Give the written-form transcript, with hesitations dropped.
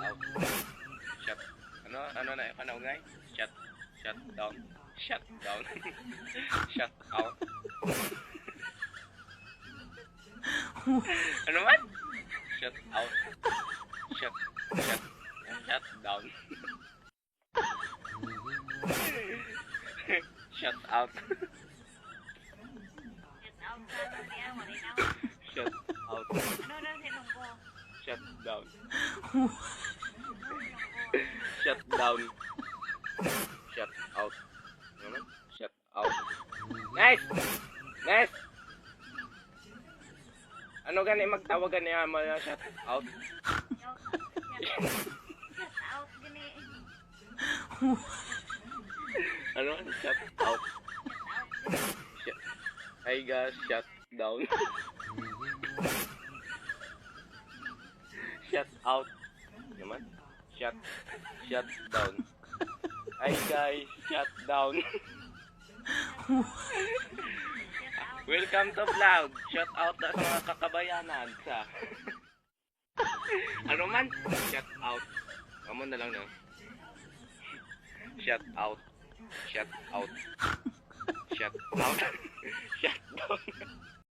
out. Shut. Ano na panawagay? Shut down. Shut down. Shut out. Ano man? Shut out. Shut down. Shut out. Shut out. Ano na sinunggo? Shut down. Shut down. Shut out. Ano? Shut out. Nice! Nice! Ano gani magtawagan niya mo na shut out? Shut out gani. Ano? Shut out. Shut. Hi guys, shut down. Shut out. Naman? Shut down. Hi guys, shut down. Welcome to vlog. Shout out na sa mga kakabayanan sa ano man? Shout out. Amo na lang na. Shout out. Shout out. Shout out. Shout down.